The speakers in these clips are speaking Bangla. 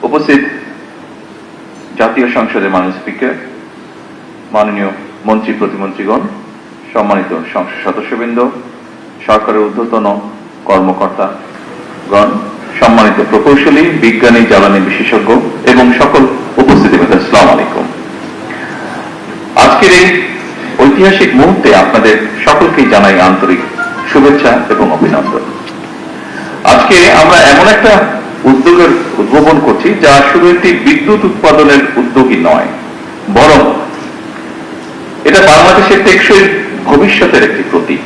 উপস্থিত জাতীয় সংসদের মাননীয় স্পিকার, মাননীয় মন্ত্রী প্রতিমন্ত্রীগণ, সম্মানিত সংসদ সদস্যবৃন্দ, সরকারের ঊর্ধ্বতন কর্মকর্তাগণ, সম্মানিত প্রকৌশলী, বিজ্ঞানী, জ্বালানি বিশেষজ্ঞ এবং সকল উপস্থিতি, আসসালামু আলাইকুম। আজকের এই ঐতিহাসিক মুহূর্তে আপনাদের সকলকেই জানাই আন্তরিক শুভেচ্ছা এবং অভিনন্দন। আজকে আমরা এমন একটা উদ্যোগের উদ্ভাবন করছি যা শুধু একটি বিদ্যুৎ উৎপাদনের উদ্যোগই নয়, বরং এটা বাংলাদেশের টেকসই ভবিষ্যতের একটি প্রতীক।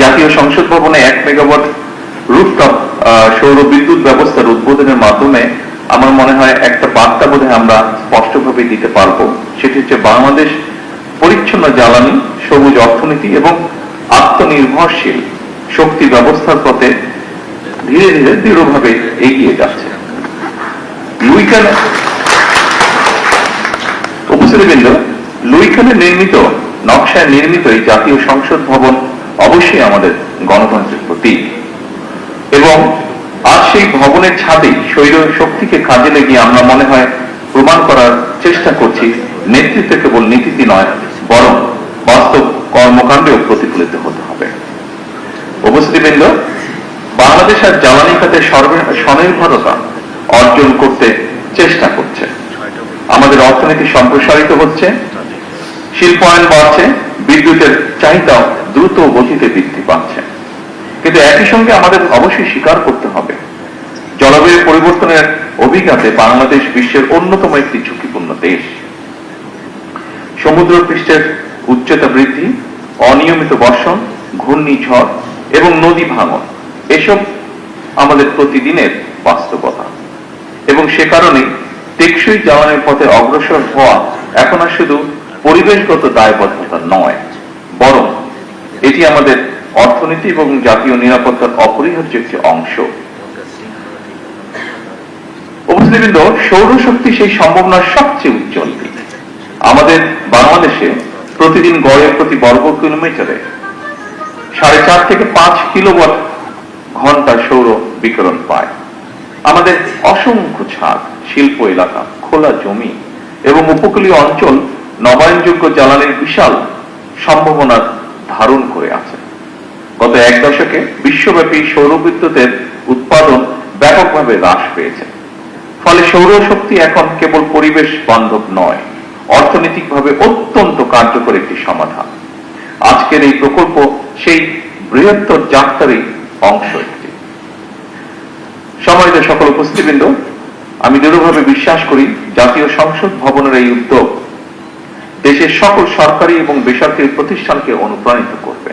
জাতীয় সংসদ ভবনে 1 মেগাওয়াট রুফটপ সৌর বিদ্যুৎ ব্যবস্থার উদ্বোধনের মাধ্যমে আমার মনে হয় একটা বার্তা বোধহয় আমরা স্পষ্টভাবে দিতে পারবো। সেটি হচ্ছে বাংলাদেশ পরিচ্ছন্ন জ্বালানি, সবুজ অর্থনীতি এবং আত্মনির্ভরশীল শক্তি ব্যবস্থার পথে ধীরে ধীরে দৃঢ়ভাবে এগিয়ে যাচ্ছে। উপস্থিতিবৃন্দ, লুইখানে নির্মিত, নকশায় নির্মিত এই জাতীয় সংসদ ভবন অবশ্যই আমাদের গণতন্ত্রের প্রতীক এবং আজ সেই ভবনের ছাদে সৌর শক্তিকে কাজে লাগিয়ে আমরা মনে হয় প্রমাণ করার চেষ্টা করছি নেতৃত্বে কেবল নীতিতে নয়, বরং বাস্তব কর্মকাণ্ডেও প্রতিফলিত হতে হবে। উপস্থিতিবৃন্দ, বাংলাদেশ আর জ্বালানি খাতে স্বনির্ভরতা অর্জন করতে চেষ্টা করছে। আমাদের অর্থনীতি সম্প্রসারিত হচ্ছে, শিল্পায়ন বাড়ছে, বিদ্যুতের চাহিদাও দ্রুত গতিতে বৃদ্ধি পাচ্ছে। কিন্তু একই সঙ্গে আমাদের অবশ্যই স্বীকার করতে হবে, জলবায়ু পরিবর্তনের অভিঘাতে বাংলাদেশ বিশ্বের অন্যতম একটি ঝুঁকিপূর্ণ দেশ। সমুদ্র পৃষ্ঠের উচ্চতা বৃদ্ধি, অনিয়মিত বর্ষণ, ঘূর্ণিঝড় এবং নদী ভাঙন এসব আমাদের প্রতিদিনের বাস্তবতা এবং সে কারণে টেকসই জ্বালানির পথে অগ্রসর হওয়া এখন আর শুধু পরিবেশগত দায়বদ্ধতা নয়, বরং এটি আমাদের অর্থনীতি এবং জাতীয় নিরাপত্তার অপরিহার্য একটি অংশ। উপস্থিতবৃন্দ, সৌরশক্তি সেই সম্ভাবনার সবচেয়ে উজ্জ্বল দিক। আমাদের বাংলাদেশে প্রতিদিন গড়ে প্রতি বর্গ কিলোমিটারে 4.5 থেকে 5 কিলোওয়াট ঘন্টা সৌর বিকিরণ পায়। আমাদের অসংখ্য ছাদ, শিল্প এলাকা, খোলা জমি এবং উপকূলীয় অঞ্চল নবায়নযোগ্য জ্বালানির বিশাল সম্ভাবনার ধারণ করে আছে। গত 1 দশকে বিশ্বব্যাপী সৌর বিদ্যুতের উৎপাদন ব্যাপকভাবে হ্রাস পেয়েছে। ফলে সৌরশক্তি এখন কেবল পরিবেশ বান্ধব নয়, অর্থনৈতিকভাবে অত্যন্ত কার্যকর একটি সমাধান। আজকের এই প্রকল্প সেই বৃহত্তর যাত্রারই অংশ একটি। সম্মানিত সকল উপস্থিতিবৃন্দ, আমি দৃঢ়ভাবে বিশ্বাস করি জাতীয় সংসদ ভবনের এই উদ্যোগ দেশের সকল সরকারি এবং বেসরকারি প্রতিষ্ঠানকে অনুপ্রাণিত করবে।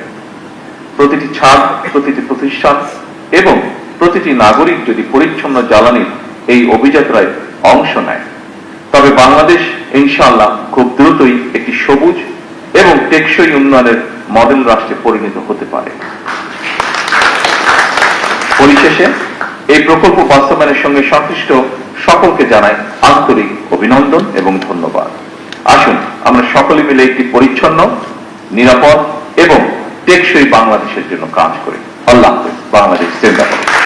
প্রতিটি ছাদ, প্রতিটি প্রতিষ্ঠান এবং প্রতিটি নাগরিক যদি পরিচ্ছন্ন জ্বালানির এই অভিযাত্রায় অংশ নেয়, তবে বাংলাদেশ ইনশাআল্লাহ খুব দ্রুতই একটি সবুজ এবং টেকসই উন্নয়নের মডেল রাষ্ট্রে পরিণত হতে পারে। পরিশেষে এই প্রকল্প বাস্তবায়নের সঙ্গে সংশ্লিষ্ট সকলকে জানাই আন্তরিক অভিনন্দন এবং ধন্যবাদ। আসুন আমরা সকলে মিলে একটি পরিচ্ছন্ন, নিরাপদ এবং টেকসই বাংলাদেশের জন্য কাজ করি। আল্লাহ হাফেজ। বাংলাদেশ জিন্দাবাদ।